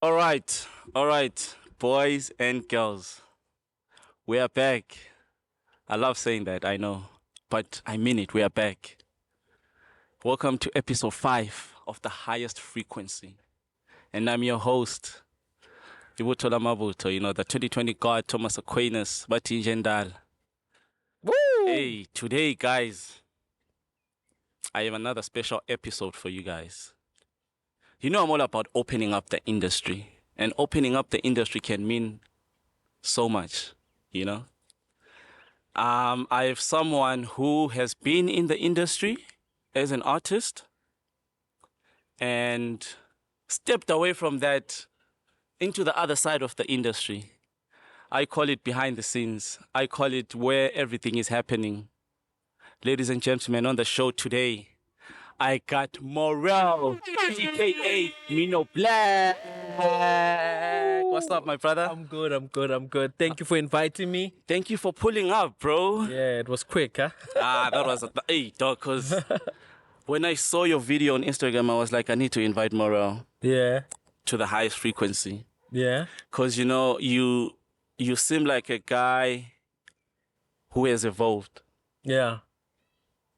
All right, boys and girls, we are back. I love saying that, I know, but I mean it, we are back. Welcome to episode 5 of the highest frequency. And I'm your host, Ibutola Mabuto, the 2020 God, Thomas Aquinas, Bati Jendal. Woo! Hey, today, guys, I have another special episode for you guys. I'm all about opening up the industry. And opening up the industry can mean so much, I have someone who has been in the industry as an artist and stepped away from that into the other side of the industry. I call it behind the scenes. I call it where everything is happening. Ladies and gentlemen, on the show today, I got Morrell, AKA Mino Black. What's up, my brother? I'm good. Thank you for inviting me. Thank you for pulling up, bro. Yeah, it was quick, huh? That was hey, dog, because when I saw your video on Instagram, I was like, I need to invite Morrell Yeah, to the highest frequency. yeah. Because, you seem like a guy who has evolved. Yeah.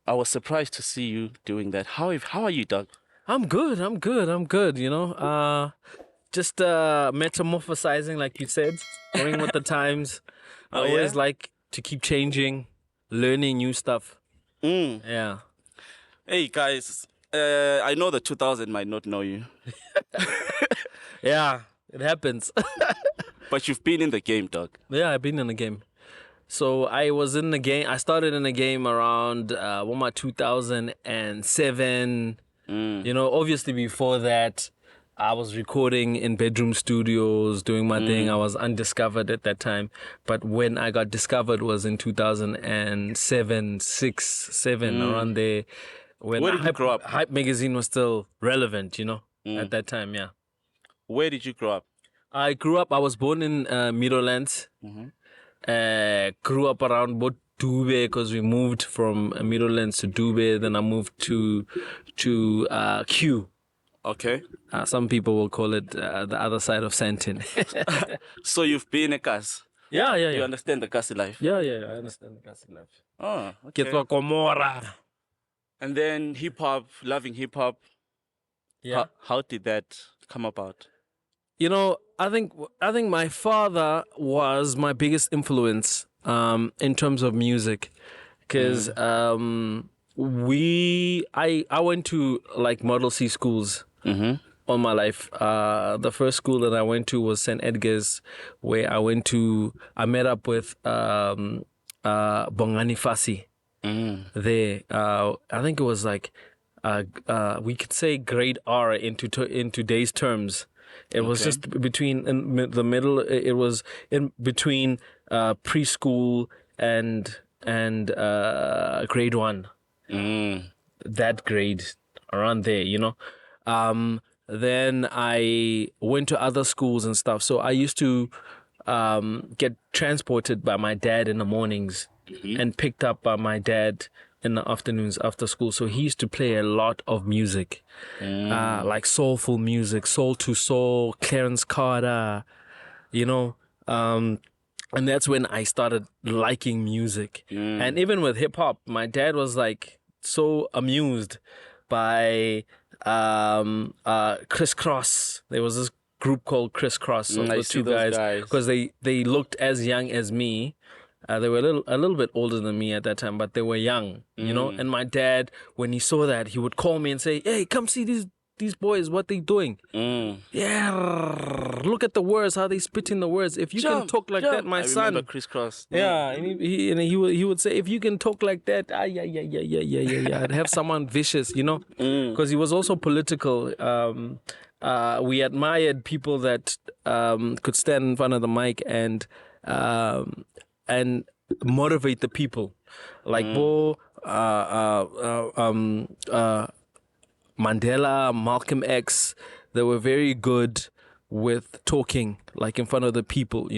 I was surprised to see you doing that. How are you, dog? I'm good. Just metamorphosizing, like you said, going with the times. I Oh, always yeah? like to keep changing, learning new stuff. Yeah. Hey, guys, I know the 2000 might not know you, Yeah, it happens. but you've been in the game, dog. Yeah, I've been in the game. So I was in the game. I started in the game around 2007. Obviously before that, I was recording in bedroom studios, doing my thing. I was undiscovered at that time. But when I got discovered was in 2007, 6, 7, around there. When Where did you grow up? Hype magazine was still relevant, at that time, yeah. Where did you grow up? I was born in Middlelands. Grew up around Dube because we moved from Middlelands to Dube. Then I moved to Q. Okay. Some people will call it the other side of Santin. So you've been a Kas. Yeah. You understand the Kasi life? Yeah, I understand the Kasi life. Oh, okay. Ketwa Komora. And then hip-hop, loving hip-hop. Yeah. How did that come about? I think my father was my biggest influence in terms of music, because I went to like Model C schools all my life. The first school that I went to was St. Edgar's, where I met up with Bongani Fasi there. I think it was like we could say grade R in today's terms. It was just between in the middle. It was in between preschool and grade 1. That grade around there, Then I went to other schools and stuff. So I used to get transported by my dad in the mornings and picked up by my dad in the afternoons after school. So he used to play a lot of music, like soulful music, soul to soul, Clarence Carter, and that's when I started liking music. And even with hip hop, my dad was like so amused by Criss Cross. There was this group called Criss Cross. So I the see two those guys, because they looked as young as me. They were a little bit older than me at that time, but they were young, And my dad, when he saw that, he would call me and say, "Hey, come see these boys, what they doing? Yeah, look at the words, how they spit in the words. If you can talk like that, my son." Remember Criss Cross. Yeah, and he would say, "If you can talk like that, yeah. I'd have someone vicious, because he was also political. We admired people that could stand in front of the mic and motivate the people, like Mandela, Malcolm X. They were very good with talking, like in front of the people,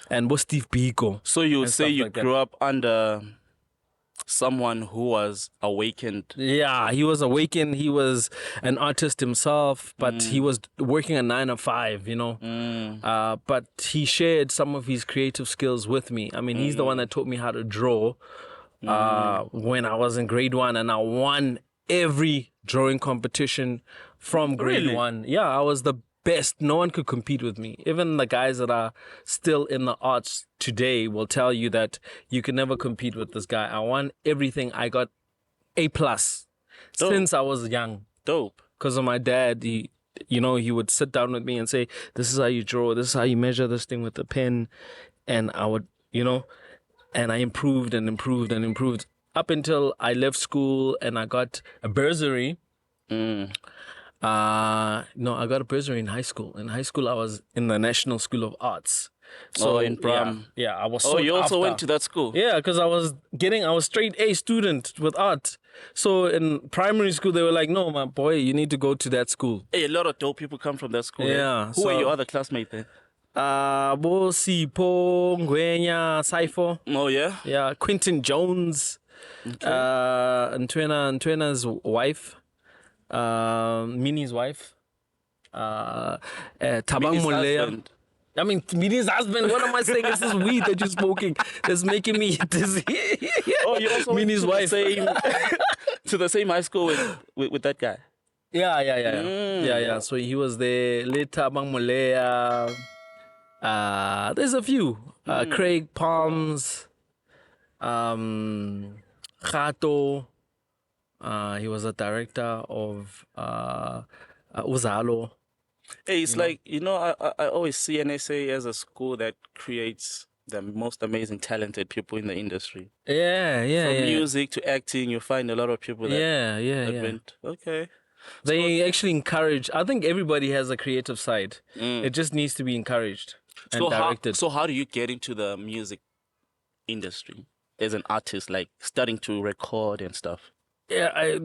And Steve Biko. So you and say stuff you like that. grew up under someone who was awakened. Yeah, he was awakened. He was an artist himself, but he was working a 9 to 5, but he shared some of his creative skills with me. I mean, he's the one that taught me how to draw when I was in grade 1, and I won every drawing competition from grade Really? 1. Yeah, I was the best. No one could compete with me. Even the guys that are still in the arts today will tell you that you can never compete with this guy. I won everything. I got A+ since I was young. Dope. Because of my dad, he would sit down with me and say, this is how you draw, this is how you measure this thing with a pen. And I would, and I improved and improved and improved up until I left school and I got a bursary. No, I got a bursary in high school. In high school, I was in the National School of Arts. So in Pram. Yeah, I was. Oh, you also went to that school? Yeah, because I was straight A student with art. So in primary school, they were like, "No, my boy, you need to go to that school." Hey, a lot of dope people come from that school. Yeah. Who were your other classmates then? Bo Sipo, Ngwenya, Saifo. Oh yeah. Yeah, Quentin Jones. Okay. Ntwena's wife. Minnie's wife. Tabang Minnie's Moleya. husband. I mean, Minnie's husband. What am I saying? This is weed that you're smoking. That's making me dizzy. Oh, you also Minnie's went to wife. to the same high school with that guy. Yeah. So he was there. Later, Tabang Moleya. There's a few. Craig Palms. Gato. He was a director of Uzalo. Hey, it's like, I always see NSA as a school that creates the most amazing, talented people in the industry. Yeah. From music to acting, you find a lot of people that went. Okay. They actually encourage. I think everybody has a creative side. It just needs to be encouraged and directed. So how do you get into the music industry as an artist, like starting to record and stuff? Yeah,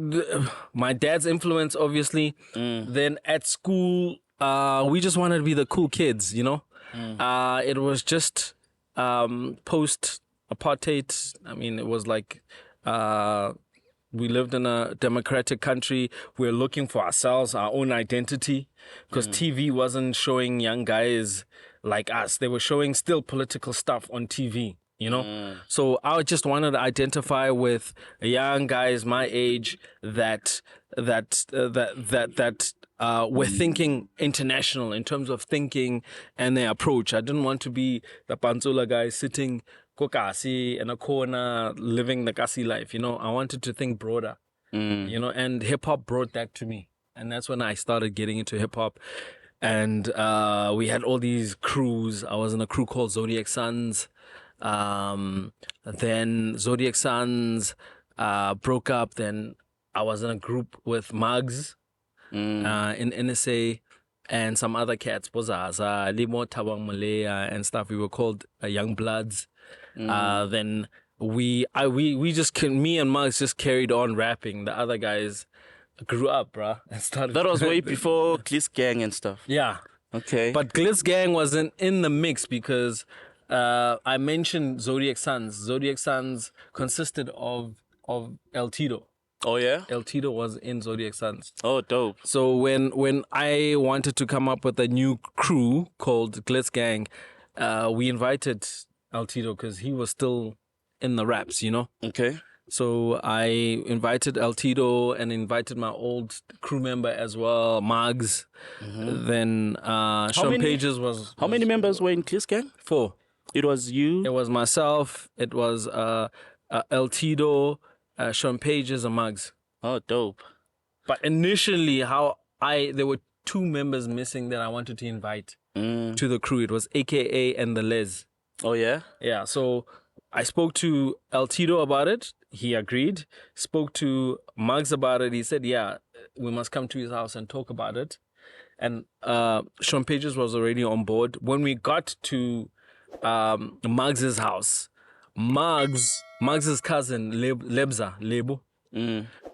my dad's influence, obviously. Then at school, we just wanted to be the cool kids, It was just post-apartheid. I mean, it was like we lived in a democratic country. We're looking for ourselves, our own identity, because TV wasn't showing young guys like us. They were showing still political stuff on TV. So I just wanted to identify with young guys my age that were thinking international in terms of thinking and their approach. I didn't want to be the Pantsula guy sitting kokasi in a corner living the kasi life. I wanted to think broader. And hip hop brought that to me, and that's when I started getting into hip hop. And we had all these crews. I was in a crew called Zodiac Sons. Then Zodiac Sons broke up. Then I was in a group with Mugs in NSA and some other cats, Bozaza, Limo, Tabang Malaya and stuff. We were called Young Bloods. Then me and Mugs just carried on rapping. The other guys grew up, bruh, and started. That was way before Glitz Gang and stuff. Yeah. Okay. But Glitz Gang wasn't in the mix because I mentioned Zodiac Sons. Zodiac Sons consisted of El Tito. Oh yeah? El Tito was in Zodiac Sons. Oh, dope. So when I wanted to come up with a new crew called Glitz Gang, we invited El Tito because he was still in the raps, Okay. So I invited El Tito and invited my old crew member as well, Mugs. Then Sean Pages was... How many members were in Glitz Gang? 4. It was you? It was myself. It was El Tito, Sean Pages, and Mugs. Oh, dope. But initially, there were 2 members missing that I wanted to invite to the crew. It was AKA&Da Les. Oh, yeah? Yeah, so I spoke to El Tito about it. He agreed. Spoke to Mugs about it. He said, yeah, we must come to his house and talk about it. And Sean Pages was already on board. When we got to Mugs's house, Mugs's cousin, Lebo,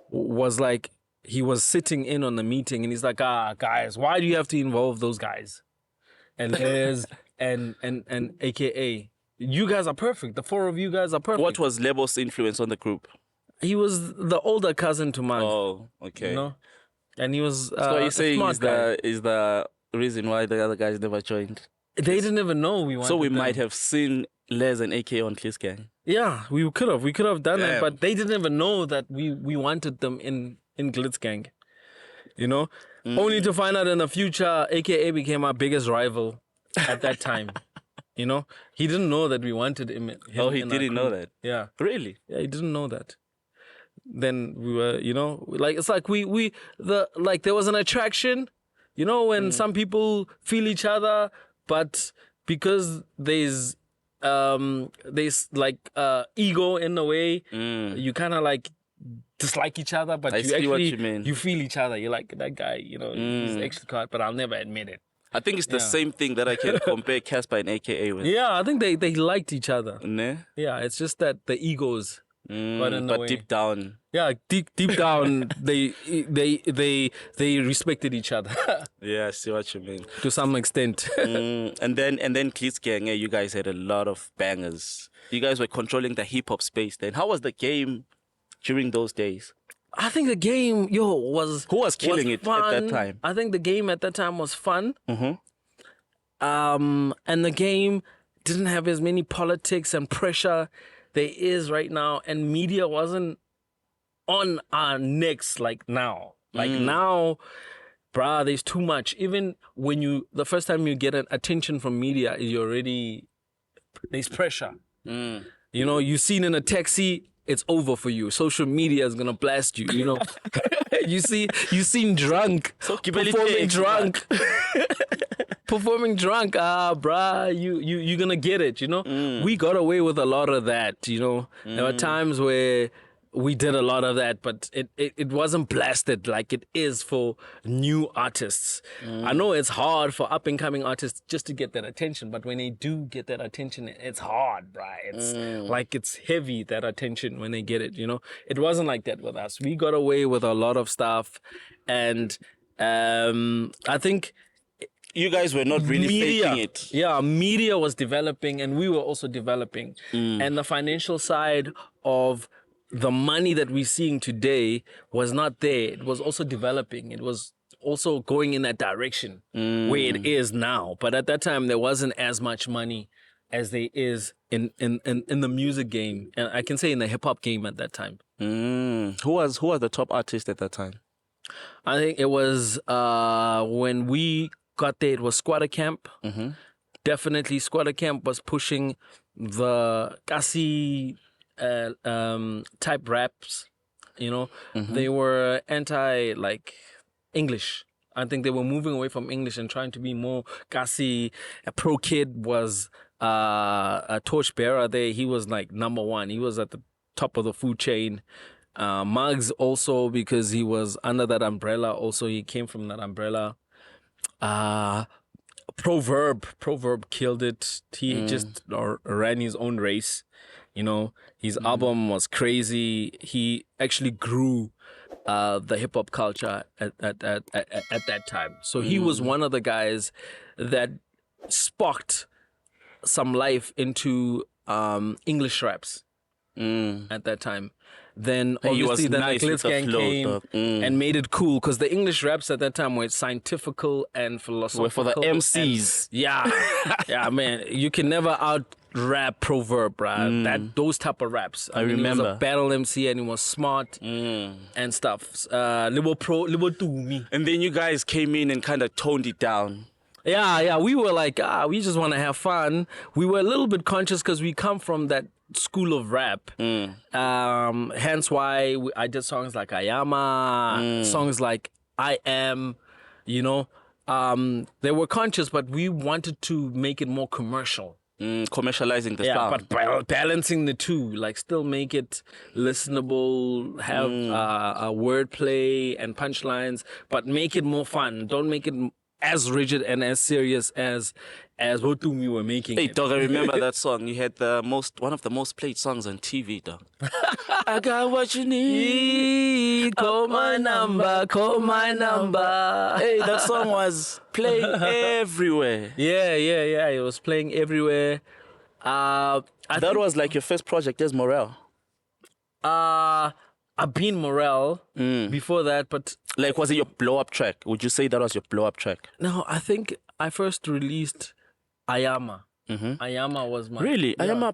was like, he was sitting in on the meeting and he's like, guys, why do you have to involve those guys? And Les and AKA, you guys are perfect. The four of you guys are perfect. What was Lebo's influence on the group? He was the older cousin to mine. Oh, okay. You know, and he was So what you're saying smart guy. is the reason why the other guys never joined. They didn't even know we wanted. So we them. might have seen Les and AK on Glitz Gang. Yeah, we could have done that, Damn. but they didn't even know that we wanted them in Glitz Gang. You know, only to find out in the future, AKA became our biggest rival at that time. You know, he didn't know that we wanted him. Oh, he in our didn't know crew. that. Yeah, Really? yeah, he didn't know that. Then we were, you know, like it's like there was an attraction. You know, when some people feel each other, but because there's like ego in a way, you kind of like dislike each other, but I you see actually what you mean. you feel each other. You're like, that guy, you know, he's actually caught, but I'll never admit it. I think it's the same thing that I can compare Casper and AKA with. Yeah, I think they liked each other. Ne? Yeah, it's just that the egos. But deep down. Yeah, deep down, they respected each other Yeah, I see what you mean. to some extent. And then Glitz Gang, yeah, you guys had a lot of bangers. You guys were controlling the hip hop space then. How was the game during those days? I think the game, was Who was killing it fun. at that time? I think the game at that time was fun. Mm-hmm. And the game didn't have as many politics and pressure there is right now, and media wasn't on our necks like now. Like now, bruh, there's too much. Even when the first time you get an attention from media, there's pressure. You know, you seen in a taxi, it's over for you. Social media is gonna blast you. You know, you seen drunk, performing drunk. Performing drunk, bruh, you're gonna get it, you know? We got away with a lot of that, you know? There were times where we did a lot of that, but it wasn't blasted like it is for new artists. I know it's hard for up-and-coming artists just to get that attention, but when they do get that attention, it's hard, bruh. It's like it's heavy, that attention, when they get it, you know? It wasn't like that with us. We got away with a lot of stuff, and I think... You guys were not really faking it. Yeah, media was developing and we were also developing. And the financial side of the money that we're seeing today was not there. It was also developing. It was also going in that direction where it is now. But at that time, there wasn't as much money as there is in the music game. And I can say in the hip hop game at that time. Who was the top artist at that time? I think it was when we got there, it was Squatter Camp. Definitely Squatter Camp was pushing the Kasi type raps, you know. They were anti like English. I think they were moving away from English and trying to be more Kasi. Pro Kid was a torchbearer there. He was like number one. He was at the top of the food chain. Muggs also, because he was under that umbrella. Also, he came from that umbrella. Proverb killed it. He just ran his own race, you know. His album was crazy. He actually grew the hip hop culture at that time. So he was one of the guys that sparked some life into English raps at that time. Then obviously then nice the Glitz Gang came and made it cool, because the English raps at that time were scientifical and philosophical. Were for the MCs. Yeah, man. You can never out rap Proverb, bruh. Those type of raps. I mean, remember. He was a battle MC and he was smart and stuff. Libo Tumi. And then you guys came in and kind of toned it down. Yeah. We were like, we just want to have fun. We were a little bit conscious because we come from that school of rap. Hence why I did songs like Ayama, songs like I Am, you know. They were conscious, but we wanted to make it more commercial. Commercializing the sound. But balancing the two, like still make it listenable, have a wordplay and punchlines, but make it more fun. Don't make it as rigid and as serious as what we were making. Hey, it. dog, I remember that song. You had one of the most played songs on TV, dog. I got what you need. Call my number. Hey, that song was playing everywhere. Yeah. It was playing everywhere. That was like your first project as Morrell. I've been Morrell before that, but Like, was it your blow-up track? Would you say that was your blow-up track? no, I think I first released Ayama. Ayama was my... Really? Yeah. Ayama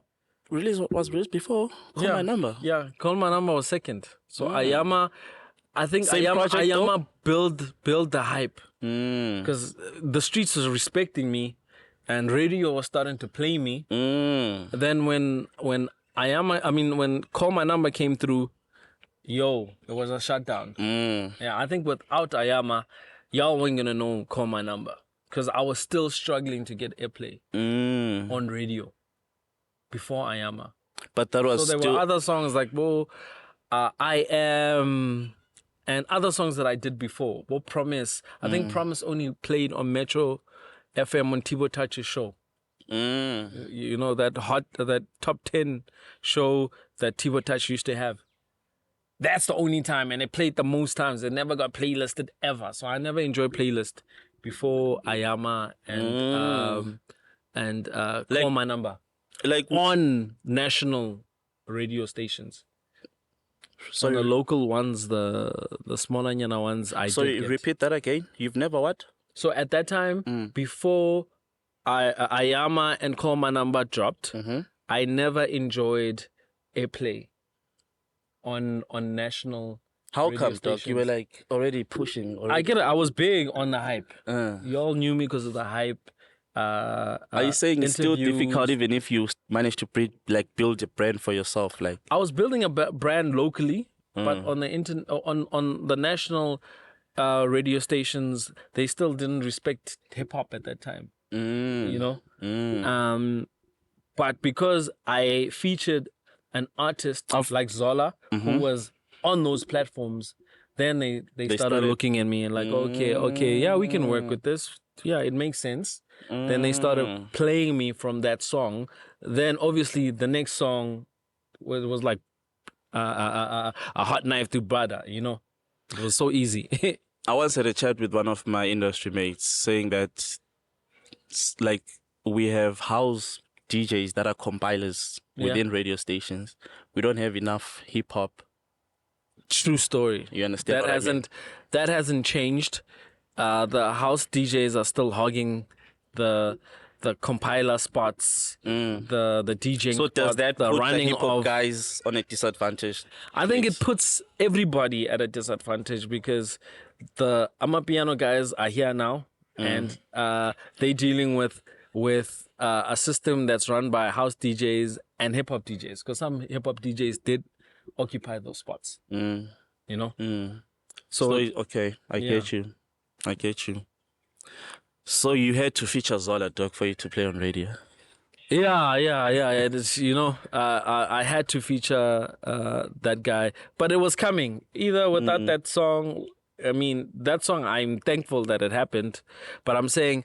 was released before Call My Number? Yeah, Call My Number was second. So Ayama, I think Same project, Ayama built the hype. Mm. Because the streets was respecting me and radio was starting to play me. Then when when Call My Number came through, it was a shutdown. Yeah, I think without Ayama, y'all weren't gonna know Call My Number. Because I was still struggling to get airplay on radio before Ayama. But that was So there were other songs like I Am, and other songs that I did before. Promise. I think Promise only played on Metro FM on Tivo Touch's show. You know, that top 10 show that Tivo Touch used to have. That's the only time, and it played the most times. It never got playlisted ever. So I never enjoyed playlist before Ayama and Call My Number. Like on national radio stations. So the local ones, the smaller Nyana ones, Sorry, repeat that again. You've never what? So at that time, before Ayama and Call My Number dropped, I never enjoyed airplay on national. How radio come, Doc? stations. You were like already pushing. I get it. I was big on the hype. Y'all knew me because of the hype. Are you saying it's still difficult even if you manage to build a brand for yourself? Like, I was building a brand locally, but on the on the national radio stations, they still didn't respect hip hop at that time. You know, but because I featured an artist like Zola who was on those platforms, then they started looking at me and like, okay, yeah, we can work with this. Yeah, it makes sense. Then they started playing me from that song. Then obviously the next song was like a hot knife to butter, you know. It was so easy. I once had a chat with one of my industry mates saying that like we have house DJs that are compilers within radio stations. We don't have enough hip hop. True story. You understand? That hasn't changed. The house DJs are still hogging the compiler spots, the DJing. So does spots, that the put running the hip hop of guys on a disadvantage? I think it puts everybody at a disadvantage because the Amapiano guys are here now and they're dealing with a system that's run by house DJs and hip hop DJs, because some hip hop DJs did occupy those spots. You know. So okay, I get you. So you had to feature Zola, Doc, for you to play on radio. Yeah. It's, you know, I had to feature that guy, but it was coming. Either without that song, I mean, that song, I'm thankful that it happened, but I'm saying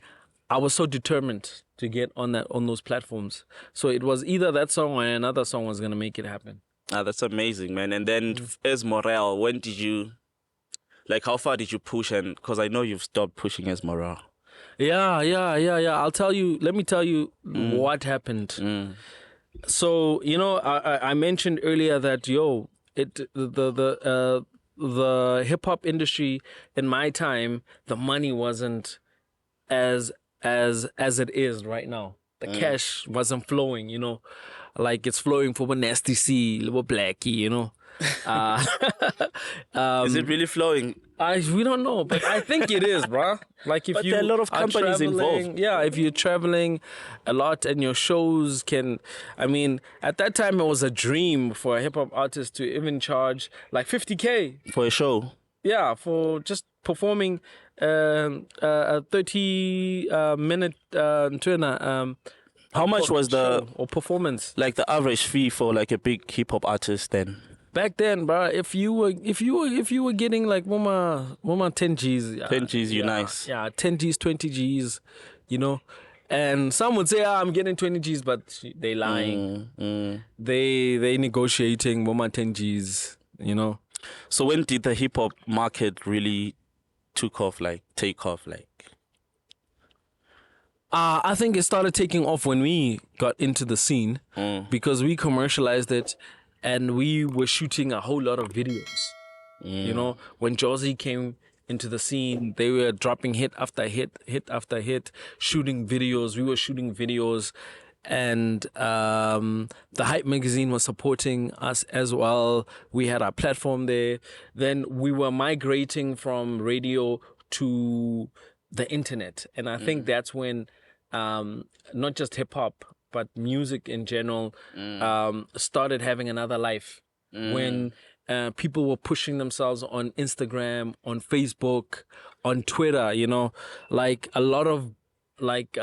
I was so determined to get on those platforms. So it was either that song or another song was gonna make it happen. That's amazing, man. And then as Morrell, when did you, like, how far did you push? And because I know you've stopped pushing as Morrell. Yeah. Let me tell you what happened. So, you know, I mentioned earlier that, the hip hop industry in my time, the money wasn't as it is right now. The cash wasn't flowing, you know, like it's flowing for Nasty C, little Blackie, you know. Is it really flowing? We don't know, but I think it is, bro. Like if there are a lot of companies involved. Yeah, if you're traveling a lot and your shows at that time it was a dream for a hip hop artist to even charge like 50K for a show. Yeah, for just performing a 30-minute how much was the or performance? Like the average fee for like a big hip hop artist then? Back then, bro, if you were getting like mama 10 G's, 10 G's, you nice. Yeah, 10 G's, 20 G's, you know. And some would say, I'm getting 20 G's, but they lying. They negotiating mama 10 G's, you know. So when did the hip hop market really take off? Like, I think it started taking off when we got into the scene because we commercialized it and we were shooting a whole lot of videos. You know, when Josie came into the scene, they were dropping hit after hit, hit after hit, shooting videos. We were shooting videos. And the Hype magazine was supporting us as well. We had our platform there. Then we were migrating from radio to the internet. And I think that's when not just hip hop, but music in general started having another life. When people were pushing themselves on Instagram, on Facebook, on Twitter, you know, like a lot of like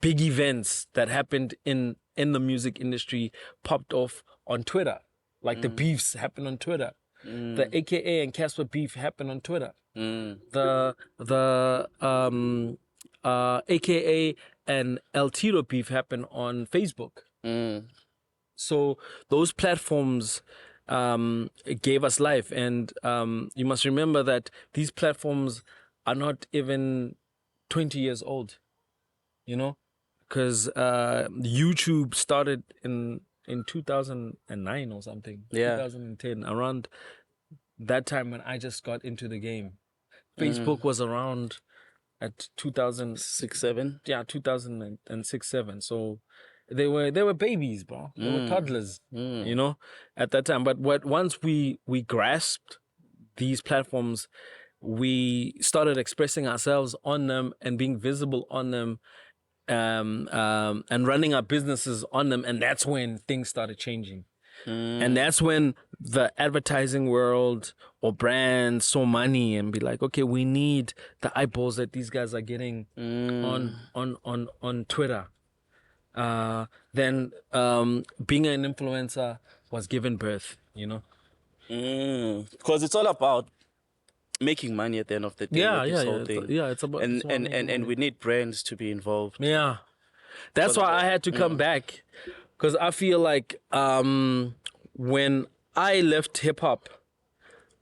big events that happened in the music industry popped off on Twitter. Like the beefs happened on Twitter. The AKA and Casper beef happened on Twitter. The AKA and El Tiro beef happened on Facebook. So those platforms gave us life. And you must remember that these platforms are not even 20 years old, you know, because YouTube started in 2009 or something, 2010, around that time when I just got into the game. Facebook was around at 2006, 7. Yeah, 2006, 7. So they were babies, bro. They were toddlers, you know, at that time. But once we grasped these platforms, we started expressing ourselves on them and being visible on them, and running our businesses on them. And that's when things started changing. And that's when the advertising world or brands saw money and be like, okay, we need the eyeballs that these guys are getting on Twitter. Then being an influencer was given birth, you know. Because it's all about making money at the end of the day. It's about and we need brands to be involved. Yeah, that's why I had to come back, because I feel like when I left hip hop,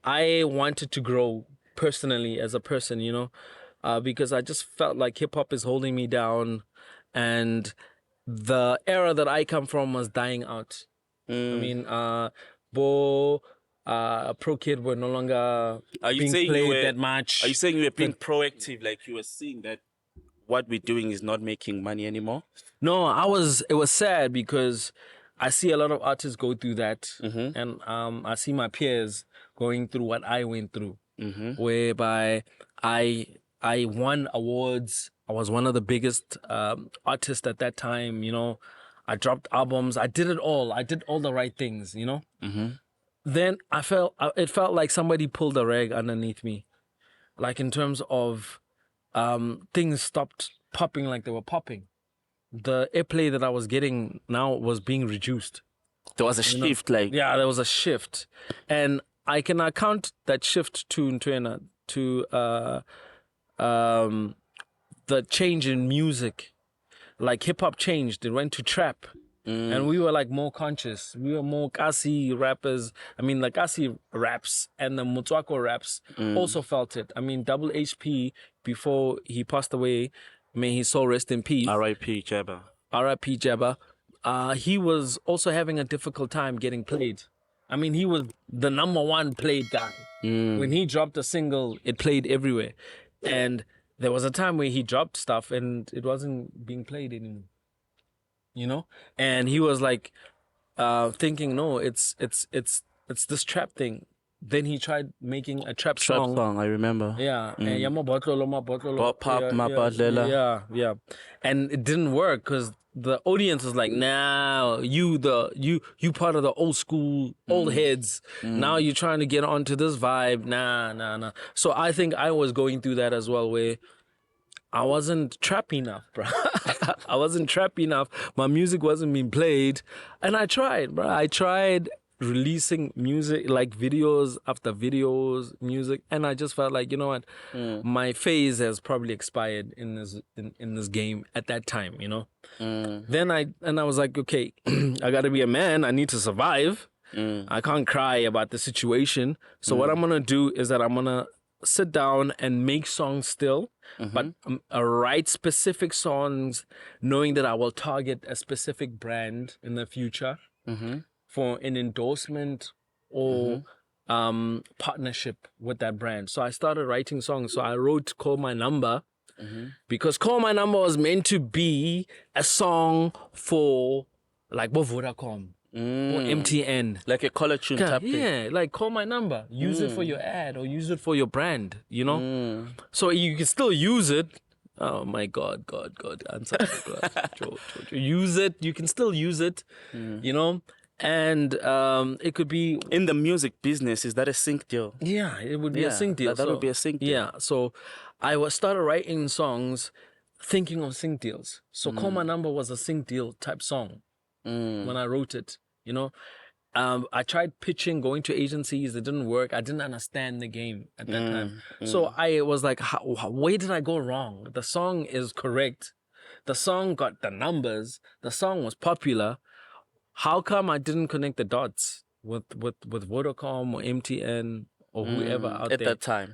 I wanted to grow personally as a person, you know, because I just felt like hip hop is holding me down, and the era that I come from was dying out. I mean, Pro Kid were no longer being played that much. Are you saying you were being proactive, like you were seeing that what we're doing is not making money anymore? No, it was sad because I see a lot of artists go through that, and I see my peers going through what I went through, whereby I won awards. I was one of the biggest artists at that time, you know. I dropped albums. I did it all. I did all the right things, you know. Then it felt like somebody pulled a rag underneath me, like in terms of things stopped popping like they were popping. The airplay that I was getting now was being reduced. There was a shift, yeah, there was a shift, and I can account that shift to the change in music. Like hip hop changed, it went to trap. And we were like more conscious. We were more Kasi rappers. I mean, like Kasi raps and the Motswako raps also felt it. I mean, Double HP, before he passed away, may his soul rest in peace. R.I.P. Jabba. R.I.P. Jabba. He was also having a difficult time getting played. I mean, he was the #1 played guy. When he dropped a single, it played everywhere. And there was a time where he dropped stuff and it wasn't being played anymore. You know, and he was like thinking, no, it's this trap thing. Then he tried making a trap song. I remember. Yeah, yeah, and it didn't work because the audience was like, "Nah, you part of the old school, old heads. Now you're trying to get onto this vibe. Nah. So I think I was going through that as well, where I wasn't trap enough, bro. I wasn't trap enough. My music wasn't being played. And I tried, bro. I tried releasing music, like videos after videos, music. And I just felt like, you know what? My phase has probably expired in this game at that time, you know? Then I was like, okay, I got to be a man. I need to survive. I can't cry about the situation. So what I'm going to do is that I'm going to sit down and make songs still, but write specific songs, knowing that I will target a specific brand in the future for an endorsement or partnership with that brand. So I started writing songs. So I wrote Call My Number because Call My Number was meant to be a song for like Vodacom. Or MTN. Like a color tune type thing. Yeah, like Call My Number. Use it for your ad or use it for your brand, you know? So you can still use it. Oh my God, answer my God. Joe. Use it. You can still use it, you know? And it could be... In the music business, is that a sync deal? Yeah, it would be a sync deal. That would be a sync deal. Yeah, so I started writing songs thinking of sync deals. So Call My Number was a sync deal type song. When I wrote it, you know, I tried pitching, going to agencies. It didn't work. I didn't understand the game at that time. So I was like, where did I go wrong? The song is correct. The song got the numbers. The song was popular. How come I didn't connect the dots with Vodacom or MTN or whoever out there?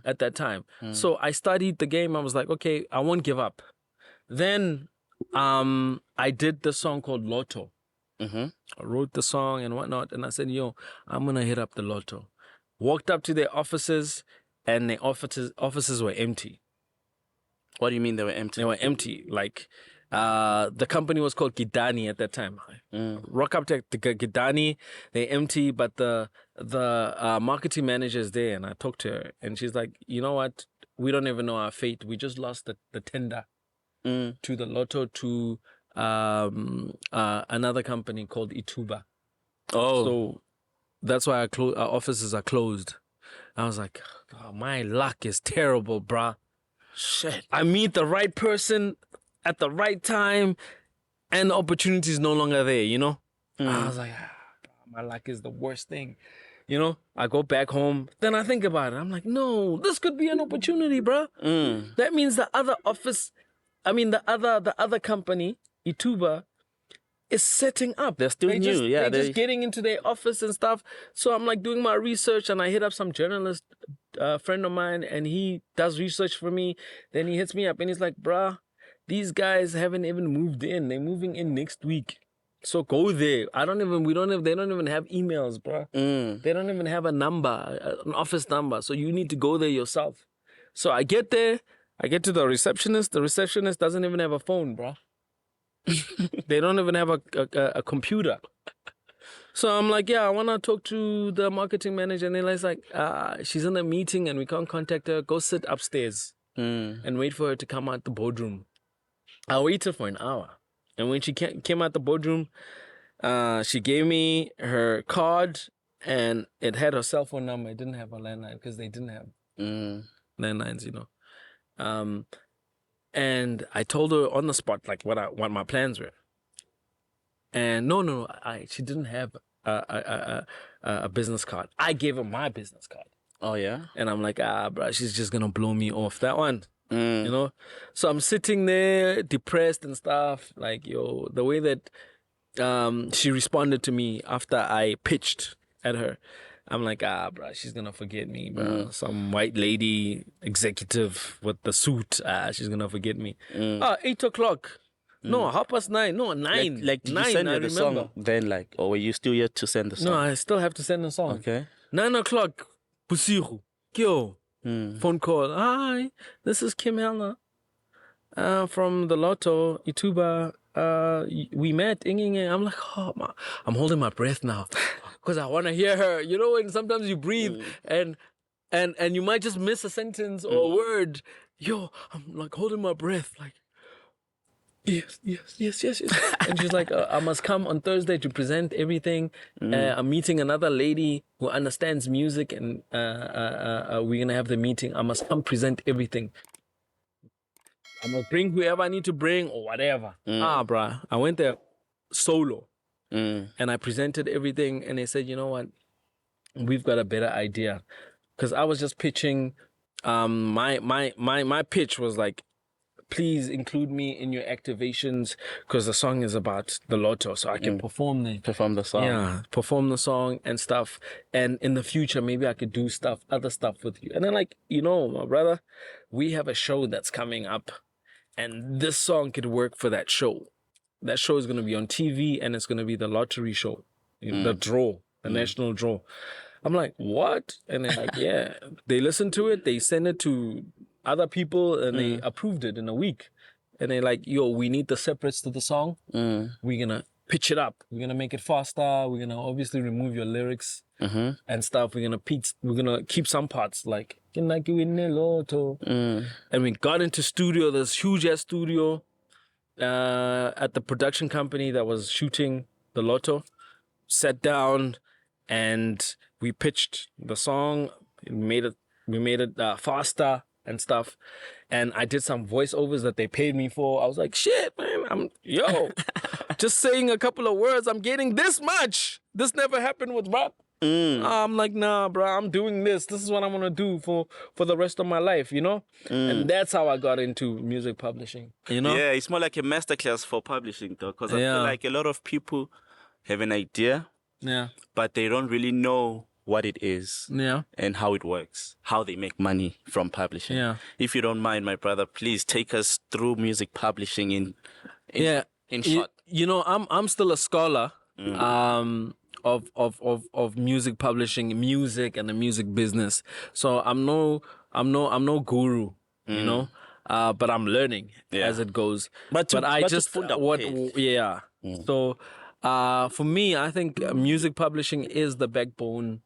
At that time. So I studied the game. I was like, okay, I won't give up. Then I did the song called Lotto. I wrote the song and whatnot, and I said, yo, I'm gonna hit up the Lotto. Walked up to their offices, and their offices were empty. What do you mean they were empty? They were empty. Like, the company was called Gidani at that time. Rock up to Gidani, they're empty, but the marketing manager is there, and I talked to her, and she's like, you know what? We don't even know our fate. We just lost the tender to the Lotto to another company called Ituba. So that's why our offices are closed. I was like, oh, my luck is terrible, bruh. Shit. I meet the right person at the right time and the opportunity is no longer there, you know? I was like, my luck is the worst thing. You know, I go back home, then I think about it. I'm like, no, this could be an opportunity, bruh. That means the other office, the other company, Ituba, is setting up. They're still new, they're just getting into their office and stuff. So I'm like doing my research, and I hit up some journalist friend of mine, and he does research for me. Then he hits me up, and he's like, bruh, these guys haven't even moved in. They're moving in next week. So go there. They don't even have emails, bruh. They don't even have a number, an office number. So you need to go there yourself. So I get there, I get to the receptionist. The receptionist doesn't even have a phone, bruh. They don't even have a computer. So I'm like, yeah, I want to talk to the marketing manager. And they're like, she's in a meeting and we can't contact her. Go sit upstairs and wait for her to come out the boardroom. I waited for an hour. And when she came out the boardroom, she gave me her card and it had her cell phone number. It didn't have a landline because they didn't have landlines, you know. And I told her on the spot, like, what my plans were. And no, she didn't have a business card. I gave her my business card. Oh, yeah? And I'm like, bro, she's just going to blow me off. That one, you know? So I'm sitting there depressed and stuff. Like, yo, the way that she responded to me after I pitched at her, I'm like, bro, she's going to forget me, bro. Some white lady executive with the suit, she's going to forget me. 8 o'clock. No, 9:30. No, 9. Like did 9, you send I her the remember. song then, like, or were you still yet to send the song? No, I still have to send the song. Okay. 9 o'clock, Busiru, Kyo, phone call. Hi, this is Kim Helena from the Lotto, Ituba. We met. I'm like, oh, I'm holding my breath now because I want to hear her. You know, when sometimes you breathe and you might just miss a sentence or a word. Yo, I'm like holding my breath, like, yes. And she's like, I must come on Thursday to present everything. I'm meeting another lady who understands music, and we're going to have the meeting. I must come present everything. I must bring whoever I need to bring or whatever. Bruh. I went there solo. And I presented everything, and they said, you know what? We've got a better idea. Because I was just pitching, my pitch was like, please include me in your activations because the song is about the Lotto, so I can perform the the song. Yeah, perform the song and stuff. And in the future, maybe I could do other stuff with you. And then, like, my brother, we have a show that's coming up, and this song could work for that show. That show is going to be on TV, and it's going to be the lottery show, the draw, the national draw. I'm like, what? And they're like, yeah. They listen to it, they send it to other people, and they approved it in a week. And they're like, yo, we need the separates to the song. We're going to pitch it up. We're going to make it faster. We're going to obviously remove your lyrics and stuff. We're going to keep some parts like, can I give in Lotto? And we got into studio, this huge-ass studio at the production company that was shooting the Lotto. Sat down and we pitched the song. We made it faster and stuff. And I did some voiceovers that they paid me for. I was like, shit, man, just saying a couple of words, I'm getting this much. This never happened with rap. I'm like, nah, bro, I'm doing this. This is what I'm going to do for the rest of my life, And that's how I got into music publishing, Yeah, it's more like a masterclass for publishing, though, because I feel like a lot of people have an idea, but they don't really know what it is and how it works, how they make money from publishing. Yeah. If you don't mind, my brother, please take us through music publishing in short. I'm still a scholar of music publishing, music and the music business. So I'm no guru, but I'm learning as it goes. So for me, I think music publishing is the backbone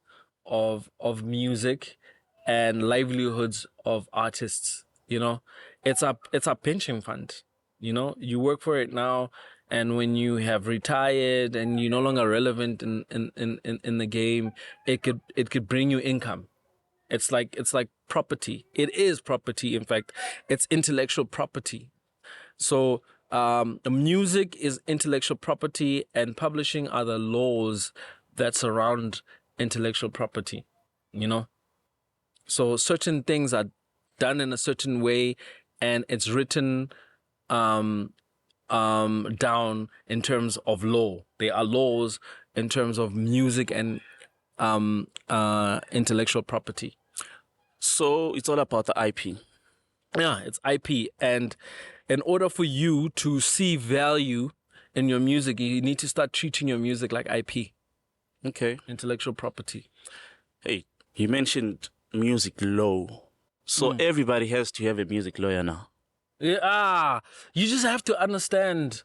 of music and livelihoods of artists. It's a pension fund. You work for it now, and when you have retired and you're no longer relevant in the game, it could bring you income. It's like property. It is property. In fact, it's intellectual property. So music is intellectual property, and publishing are the laws that surround intellectual property, So certain things are done in a certain way, and it's written down in terms of law. They are laws in terms of music and intellectual property. So it's all about the IP. Yeah, it's IP. And in order for you to see value in your music, you need to start treating your music like IP. Okay. Intellectual property. Hey, you mentioned music law. So everybody has to have a music lawyer now. Yeah, you just have to understand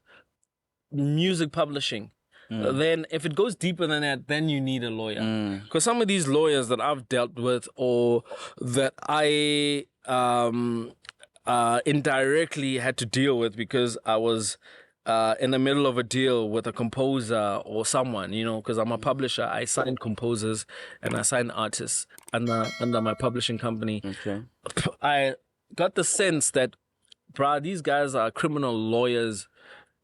music publishing. Then if it goes deeper than that, then you need a lawyer. Because some of these lawyers that I've dealt with, or that I indirectly had to deal with because I was in the middle of a deal with a composer or someone, because I'm a publisher. I sign composers and I sign artists under my publishing company. Okay. I got the sense that, bruh, these guys are criminal lawyers.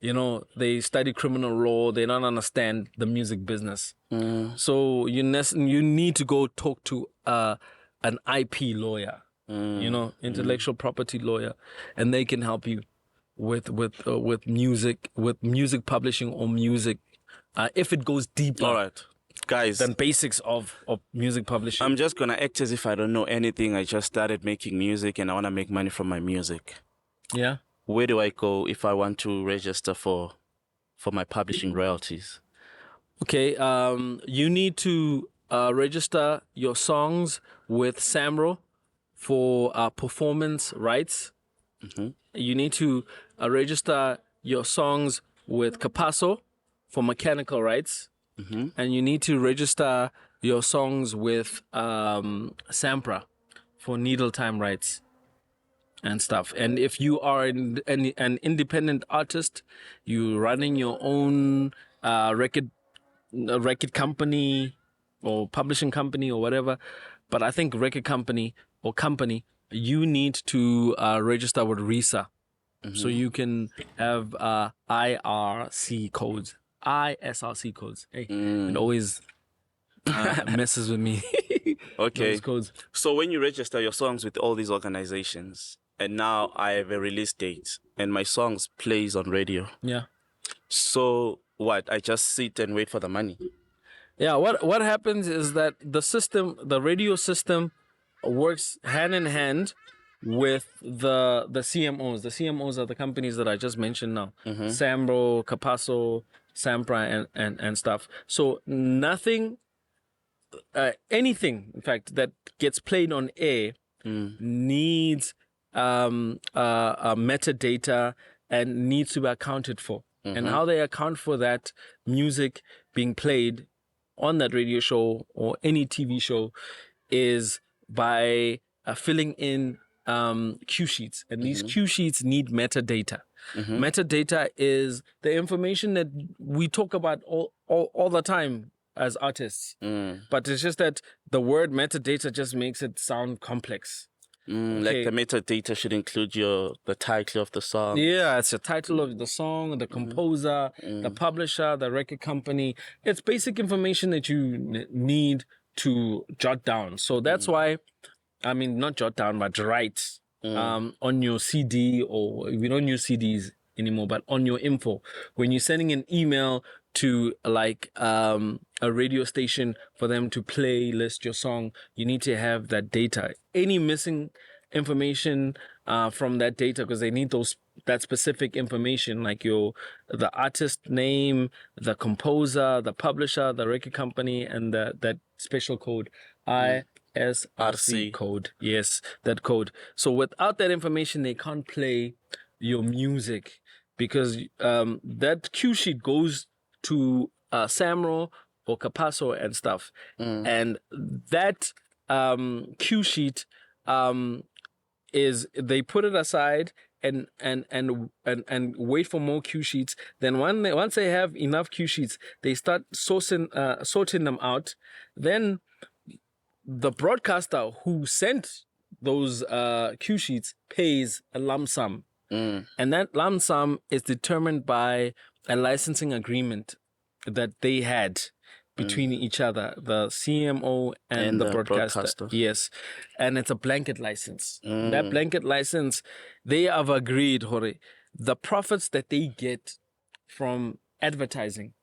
They study criminal law. They don't understand the music business. So you need to go talk to an IP lawyer, intellectual property lawyer, and they can help you with music publishing or music if it goes deeper. All right, guys. Than basics of music publishing. I'm just gonna act as if I don't know anything. I just started making music and I want to make money from my music. Yeah. Where do I go if I want to register for my publishing royalties? Okay, you need to register your songs with Samro for performance rights. You need to register your songs with Capasso for mechanical rights. And you need to register your songs with Sampra for needle time rights and stuff. And if you are an independent artist, you running your own record company or publishing company or whatever, but I think record company or company, you need to register with RISA. So you can have ISRC codes. Hey, it always messes with me. Okay. Those codes. So when you register your songs with all these organizations, and now I have a release date, and my songs plays on radio. Yeah. So what? I just sit and wait for the money. Yeah, what happens is that the radio system works hand in hand with the CMOs. The CMOs are the companies that I just mentioned now. Sambro, Capasso, Sampra and stuff. So nothing anything in fact that gets played on air needs metadata and needs to be accounted for. And how they account for that music being played on that radio show or any TV show is by filling in cue sheets. And these cue sheets need metadata. Metadata is the information that we talk about all the time as artists. But it's just that the word metadata just makes it sound complex. Like the metadata should include the title of the song. Yeah, it's the title of the song, the composer, the publisher, the record company. It's basic information that you need to jot down. So that's why, I mean, not jot down, but write on your CD, or we don't use CDs anymore, but on your info. When you're sending an email to like a radio station for them to playlist your song, you need to have that data. Any missing information from that data, because they need that specific information, like the artist name, the composer, the publisher, the record company, and that special code, ISRC code. Yes, that code. So without that information, they can't play your music, because that cue sheet goes to Samro or Capasso and stuff, and that cue sheet is, they put it aside and wait for more cue sheets. Then once they have enough cue sheets, they start sorting them out. Then the broadcaster who sent those cue sheets pays a lump sum. And that lump sum is determined by a licensing agreement that they had between each other, the CMO and the broadcaster. Yes. And it's a blanket license. That blanket license, they have agreed, Hore, the profits that they get from advertising,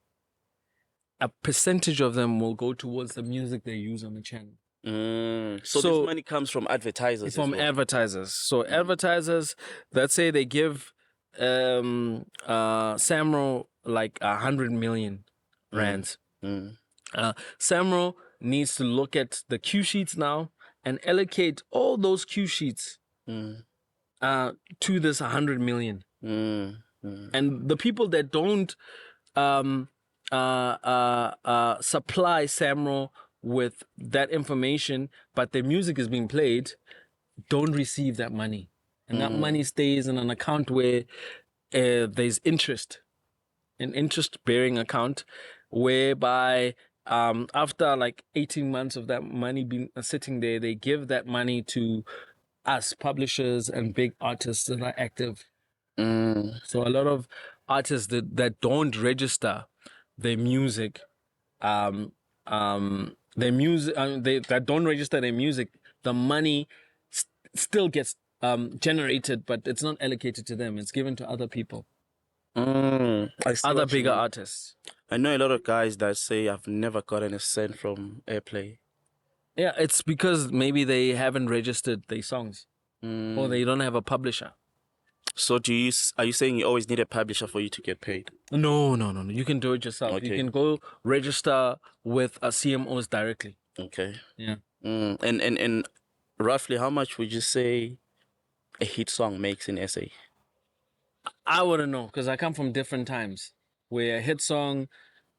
a percentage of them will go towards the music they use on the channel. So this money comes from advertisers. From advertisers. So advertisers, let's say they give Samro like 100 million rands. Samro needs to look at the cue sheets now and allocate all those cue sheets to this 100 million. And the people that don't supply Samro with that information, but their music is being played, don't receive that money. And that money stays in an account where there's interest, an interest-bearing account, whereby after like 18 months of that money being sitting there, they give that money to us, publishers and big artists that are active. So a lot of artists that don't register their music, that don't register their music, the money still gets generated, but it's not allocated to them. It's given to other people, other bigger artists. I know a lot of guys that say, I've never gotten a cent from airplay. Yeah, it's because maybe they haven't registered their songs, or they don't have a publisher. So are you saying you always need a publisher for you to get paid? No. You can do it yourself. Okay. You can go register with a CMOs directly. Okay. Yeah. And roughly how much would you say a hit song makes in SA? I wouldn't know, because I come from different times where a hit song,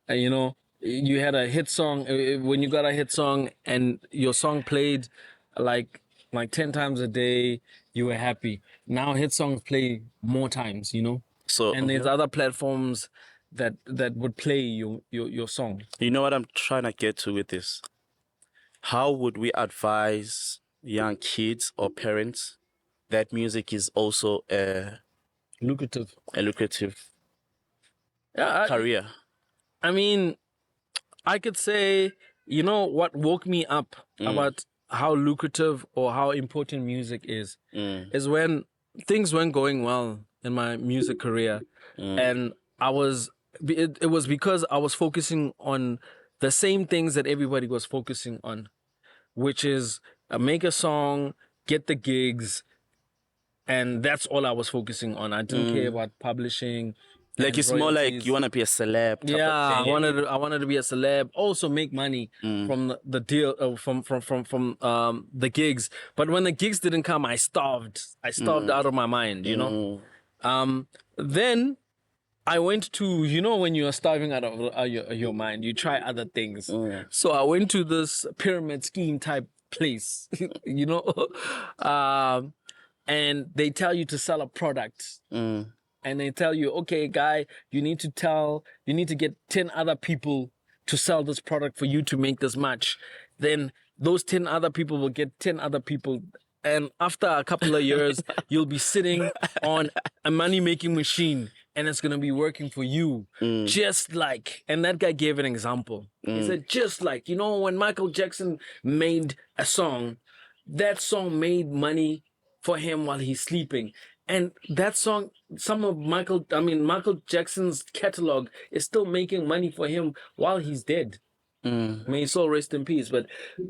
you had a hit song, when you got a hit song and your song played like 10 times a day, you were happy. Now hit songs play more times, So and there's other platforms that would play your song. You know what I'm trying to get to with this? How would we advise young kids or parents that music is also a lucrative career? I mean, I could say, what woke me up about how lucrative or how important music is when things weren't going well in my music career, and it was because I was focusing on the same things that everybody was focusing on, which is make a song, get the gigs, and that's all I was focusing on. I didn't care about publishing. Like it's more like you want to be a celeb. Type Yeah, of thing. I wanted to be a celeb. Also make money from the deal, from the gigs. But when the gigs didn't come, I starved. I starved out of my mind. You know. Then I went to, you know, when you are starving out of your mind, you try other things. So I went to this pyramid scheme type place, you know, and they tell you to sell a product. And they tell you, okay, guy, you need to get 10 other people to sell this product for you to make this much. Then those 10 other people will get 10 other people. And after a couple of years, you'll be sitting on a money-making machine and it's going to be working for you. Just like, and that guy gave an example. He said, just like, you know, when Michael Jackson made a song, that song made money for him while he's sleeping. And that song, Michael Jackson's catalog is still making money for him while he's dead. May his soul rest in peace. But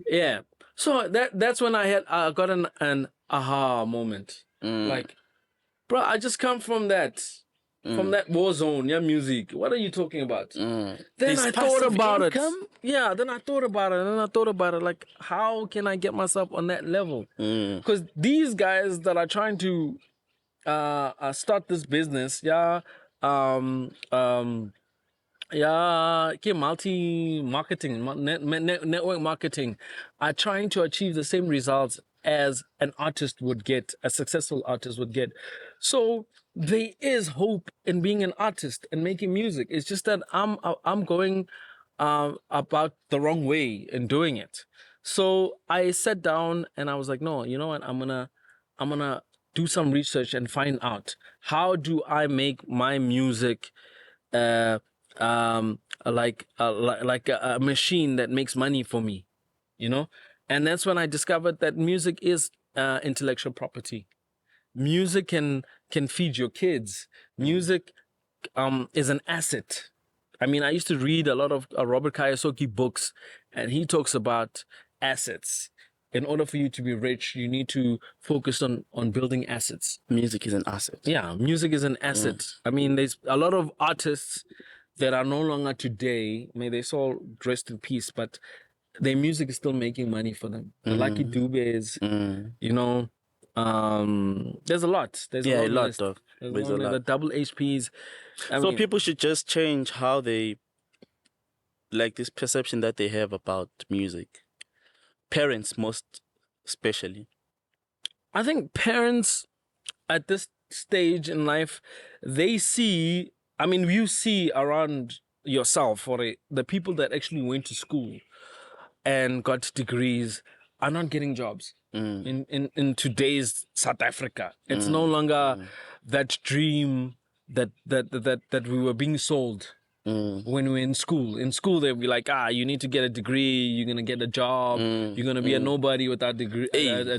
yeah, so that's when I got an aha moment. Like, bro, I just come from that war zone, yeah, music. What are you talking about? Then I thought about it. Yeah, then I thought about it. Like, how can I get myself on that level? Because these guys that are trying to start this business, multi-marketing, network marketing, are trying to achieve the same results as an artist would get, a successful artist would get. So there is hope in being an artist and making music. It's just that I'm going about the wrong way in doing it. So I sat down and I was like, no, you know what? I'm gonna do some research and find out, how do I make my music like a machine that makes money for me, you know? And that's when I discovered that music is intellectual property. Music can feed your kids. Music is an asset. I mean, I used to read a lot of Robert Kiyosaki books, and he talks about assets. In order for you to be rich, you need to focus on building assets. Music is an asset. Yeah, music is an asset. I mean, there's a lot of artists that are no longer today. May they all rest in peace, but their music is still making money for them. The Lucky Dubes, you know, there's a lot. There's a lot. There's a lot. The double HPs. So people should just change how they, like, this perception that they have about music. Parents, most especially. I think parents at this stage in life, they see, I mean, you see around yourself, or the people that actually went to school and got degrees are not getting jobs in today's South Africa. It's no longer that dream that we were being sold. When we were in school. In school, they'd be like, you need to get a degree, you're going to get a job, you're going to be a nobody without a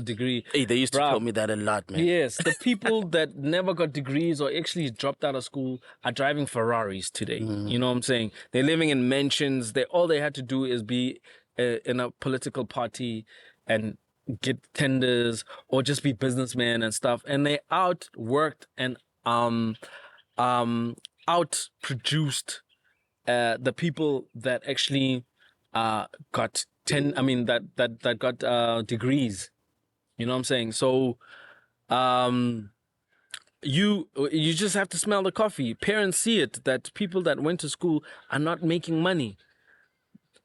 degree. Hey, they used to tell me that a lot, man. Yes, the people that never got degrees or actually dropped out of school are driving Ferraris today. You know what I'm saying? They're living in mansions. All they had to do is be in a political party and get tenders or just be businessmen and stuff. And they outworked and outproduced the people that actually got degrees. You know what I'm saying? So you just have to smell the coffee. Parents see it, that people that went to school are not making money.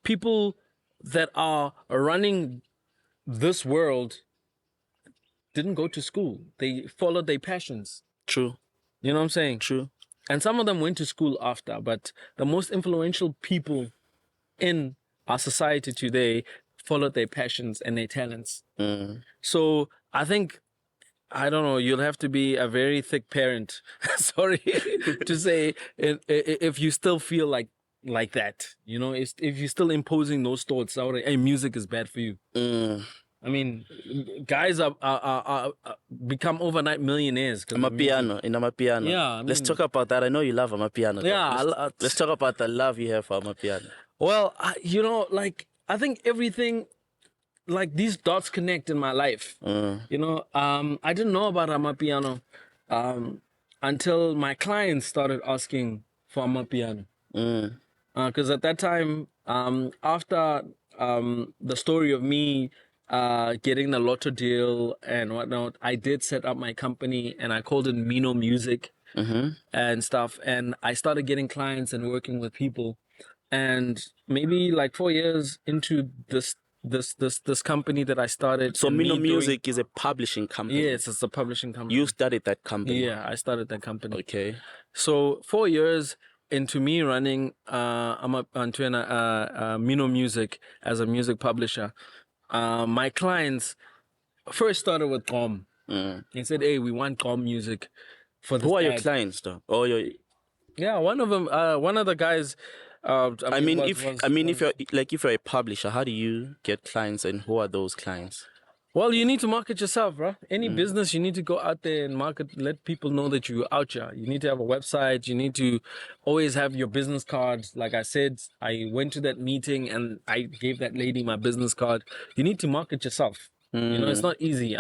People that are running this world didn't go to school. They followed their passions. True. You know what I'm saying? True. And some of them went to school after, but the most influential people in our society today followed their passions and their talents. So I think, I don't know, you'll have to be a very thick parent, sorry to say, if you still feel like that, you know, if you're still imposing those thoughts out, hey, music is bad for you. I mean, guys are become overnight millionaires. 'Cause of music. Amapiano. Yeah, I Let's mean- talk about that. I know you love Amapiano. Yeah, Let's talk about the love you have for Amapiano. Well, you know, like I think everything, like these dots connect in my life. You know, I didn't know about Amapiano until my clients started asking for Amapiano. Because at that time, after the story of me getting the Lotto deal and whatnot, I did set up my company and I called it Mino Music and stuff. And I started getting clients and working with people. And maybe like 4 years into this company that I started. So and Mino me doing- Music is a publishing company. Yes, it's a publishing company. You started that company. Yeah, I started that company. Okay. So 4 years into me running, I'm up onto Mino Music as a music publisher. My clients first started with Gom. They said, "Hey, we want Gom music for this." Who are your ad." clients though? Oh, Yeah, one of them, one of the guys. If you're a publisher, how do you get clients and who are those clients? Well, you need to market yourself, bro. Any business, you need to go out there and market, let people know that you're out here. You need to have a website. You need to always have your business card. Like I said, I went to that meeting and I gave that lady my business card. You need to market yourself. You know, it's not easy.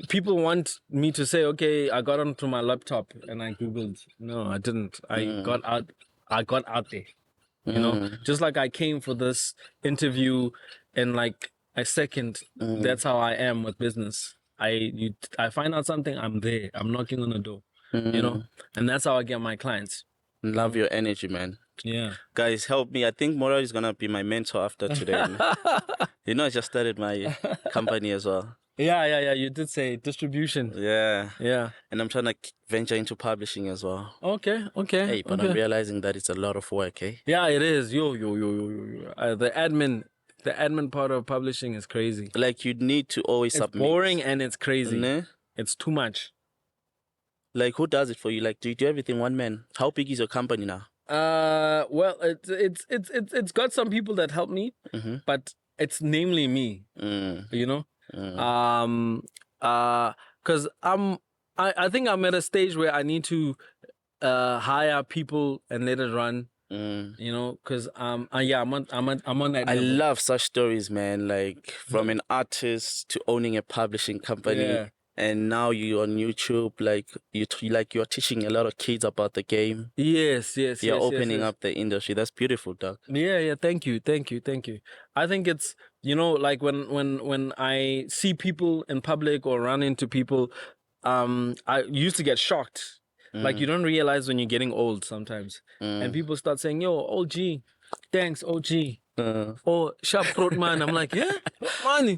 People want me to say, okay, I got onto my laptop and I Googled. No, I didn't. I got out there. You know, just like I came for this interview and like a second, that's how I am with business. I find out something, I'm there. I'm knocking on the door, you know, and that's how I get my clients. Love your energy, man. Yeah. Guys, help me. I think Morrell is gonna be my mentor after today. You know, I just started my company as well. Yeah. You did say distribution. Yeah. Yeah. And I'm trying to venture into publishing as well. Okay. Hey, but okay. I'm realizing that it's a lot of work, eh? Yeah, it is. Yo. The admin part of publishing is crazy. Like you need to always It's submit. boring and it's crazy. Ne? It's too much. Like who does it for you? Like do you do everything one man? How big is your company now? Well, it's got some people that help me, but it's namely me. You know, because I think I'm at a stage where I need to hire people and let it run. You know, because I'm on that. I level. love such stories, man. Like from an artist to owning a publishing company. Yeah. And now you're on YouTube, like you're teaching a lot of kids about the game. Yes. You're opening up the industry. That's beautiful, Doc. Yeah. Thank you. I think it's, you know, like when I see people in public or run into people, I used to get shocked. Like you don't realize when you're getting old sometimes, and people start saying, "Yo, OG, thanks, OG." Or sharp throat man. I'm like, yeah, money.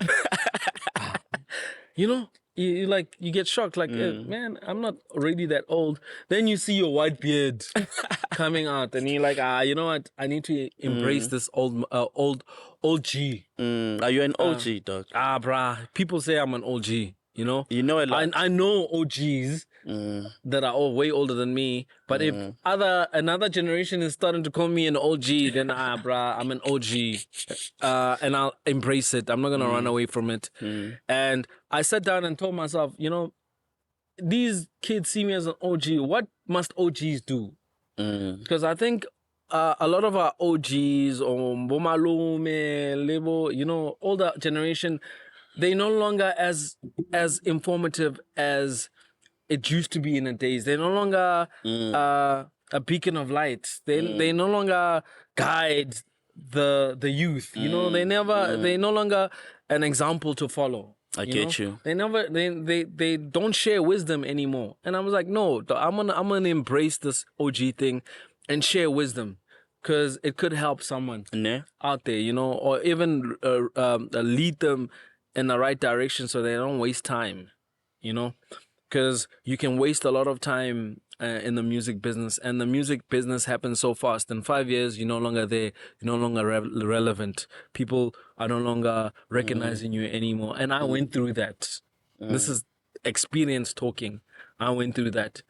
You know. You get shocked like, man, I'm not already that old. Then you see your white beard coming out and you're like, you know what? I need to embrace this old G. Are you an OG, Doc? Bruh. People say I'm an OG, you know? You know a lot. I know OGs that are all way older than me, but if another generation is starting to call me an OG, then bruh, I'm an OG, and I'll embrace it. I'm not gonna run away from it. And I sat down and told myself, you know, these kids see me as an OG. What must OGs do? Because I think a lot of our OGs or Bomalume, Lebo, you know, older generation, they no longer as informative as it used to be in the days. They're no longer a beacon of light. They no longer guide the youth. You know, they no longer an example to follow. I get you. They don't share wisdom anymore. And I was like, no, I'm gonna embrace this OG thing and share wisdom. Because it could help someone out there, you know, or even lead them in the right direction so they don't waste time, you know, because you can waste a lot of time in the music business, and the music business happens so fast. In 5 years, you're no longer there, you're no longer relevant. People are no longer recognizing you anymore. And I went through that. This is experience talking. I went through that.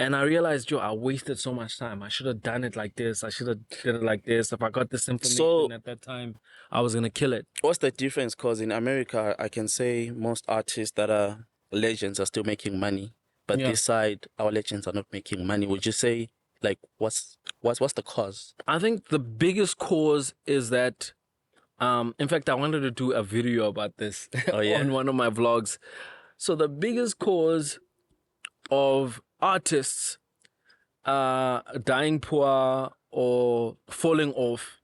And I realized, I wasted so much time. I should have done it like this. I should have did it like this. If I got this information at that time, I was going to kill it. What's the difference? Because in America, I can say most artists that are legends are still making money. But this side, our legends are not making money. Would you say, like, what's the cause? I think the biggest cause is that, in fact, I wanted to do a video about this on one of my vlogs. So the biggest cause of artists dying poor or falling off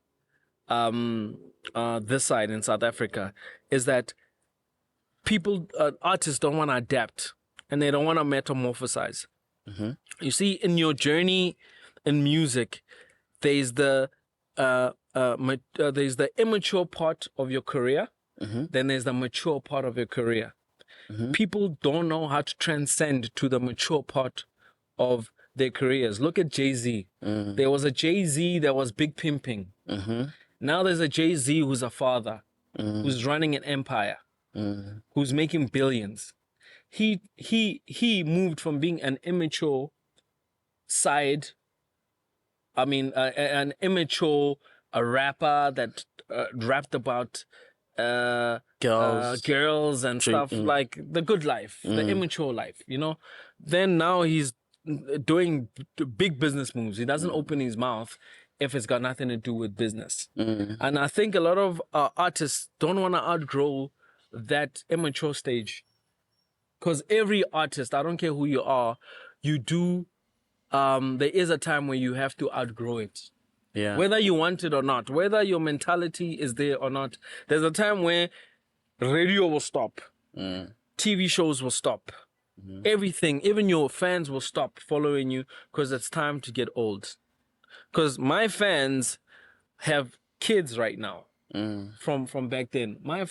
this side in South Africa is that artists don't want to adapt and they don't want to metamorphosize. You see, in your journey in music, there's the immature part of your career, then there's the mature part of your career. People don't know how to transcend to the mature part of their careers. Look at Jay-Z. There was a Jay-Z that was big pimping. Now there's a Jay-Z who's a father, who's running an empire, who's making billions. He moved from being an immature side, an immature rapper that rapped about girls and stuff, like the good life, the immature life, Then now he's doing big business moves. He doesn't open his mouth if it's got nothing to do with business. And I think a lot of artists don't want to outgrow that immature stage. Because every artist, I don't care who you are, you do, there is a time where you have to outgrow it. Yeah. Whether you want it or not, whether your mentality is there or not, there's a time where radio will stop, TV shows will stop, everything, even your fans will stop following you because it's time to get old. Because my fans have kids right now from back then. My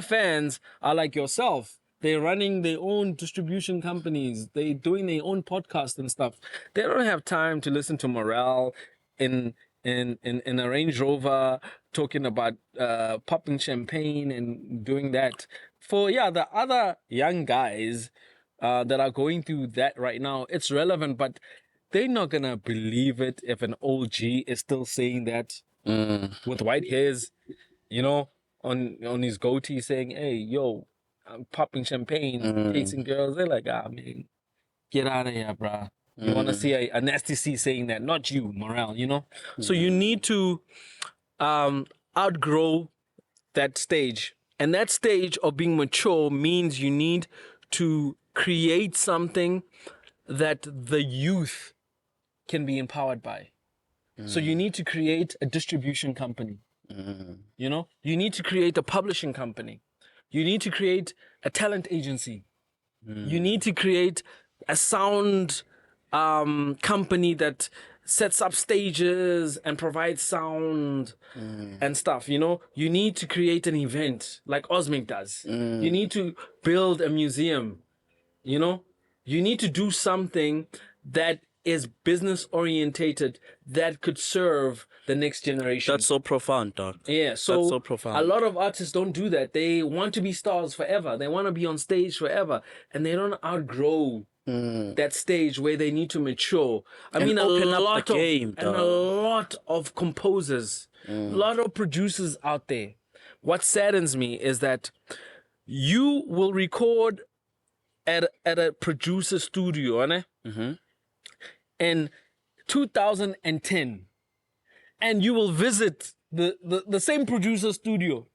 fans are like yourself. They're running their own distribution companies. They're doing their own podcast and stuff. They don't have time to listen to Morrell in a Range Rover talking about popping champagne and doing that. For the other young guys that are going through that right now, it's relevant, but they're not gonna believe it if an OG is still saying that with white hairs, on his goatee, saying, "Hey, yo, I'm popping champagne, chasing girls." They're like, man, get out of here, bruh. You want to see a Nasty C saying that, not you, Morrell, So you need to outgrow that stage. And that stage of being mature means you need to create something that the youth can be empowered by. So you need to create a distribution company. You need to create a publishing company. You need to create a talent agency. You need to create a sound company that sets up stages and provides sound and stuff. You need to create an event like Osmic does. You need to build a museum. You need to do something that is business orientated that could serve the next generation. That's so profound, dog. Yeah, so, that's so profound. A lot of artists don't do that. They want to be stars forever. They want to be on stage forever, and they don't outgrow that stage where they need to mature. I mean, a lot of composers, a lot of producers out there. What saddens me is that you will record at a producer studio, in 2010, and you will visit the same producer studio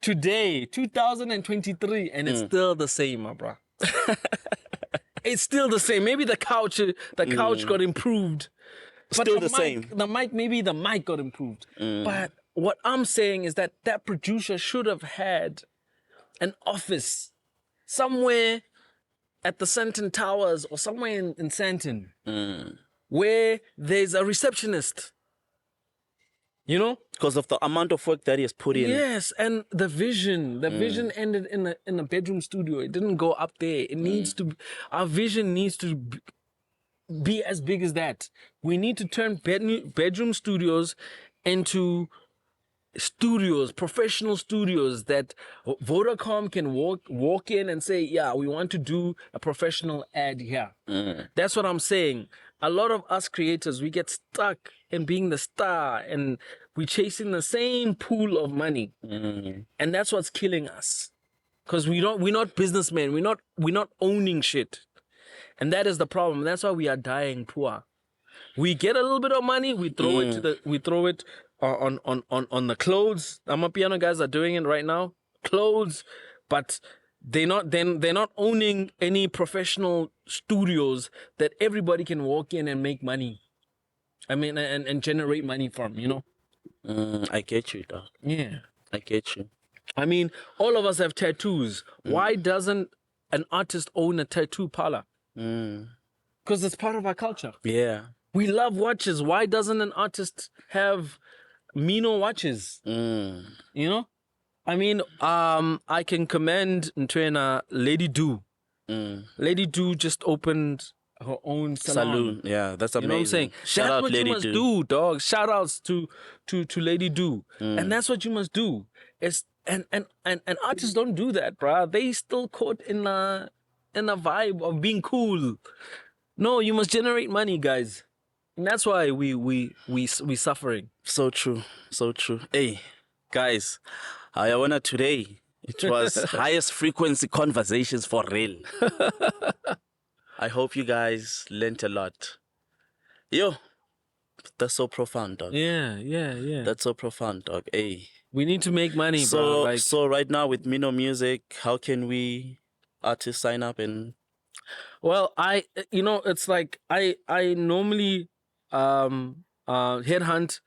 today, 2023, and it's still the same, my bro. It's still the same. Maybe the couch got improved. But still the same. Maybe the mic got improved. But what I'm saying is that producer should have had an office somewhere at the Sandton Towers or somewhere in Sandton where there's a receptionist. Because of the amount of work that he has put in. Yes, and the vision ended in a bedroom studio. It didn't go up there. It needs to. Our vision needs to be as big as that. We need to turn bedroom studios into studios, professional studios that Vodacom can walk in and say, yeah, we want to do a professional ad here. That's what I'm saying. A lot of us creators, we get stuck in being the star and we're chasing the same pool of money. And that's what's killing us. Because we're not businessmen. We're not owning shit. And that is the problem. That's why we are dying poor. We get a little bit of money, we throw it on the clothes. Amapiano guys are doing it right now. Clothes, but they're not owning any professional studios that everybody can walk in and make money. I mean, and generate money from, you know? I get you, dog. Yeah. I get you. I mean, all of us have tattoos. Why doesn't an artist own a tattoo parlor? Because it's part of our culture. Yeah. We love watches. Why doesn't an artist have Mino watches? You know? I mean, I can commend Ntwena Lady Do. Lady Do just opened her own salon. Yeah, that's amazing. You know what I'm saying? Shout that's out what Lady you must Do. dog. Shout outs to Lady Do. And that's what you must do. And artists don't do that, bruh. They still caught in a vibe of being cool. No, you must generate money, guys. And that's why we suffering. So true. So true. Hey, guys, I wanna today. It was highest frequency conversations for real. I hope you guys learned a lot. Yo, that's so profound, dog. Yeah. That's so profound, dog. Hey. We need to make money, bro. So right now with Mino Music, how can we artists sign up and? Well, it's like I normally headhunt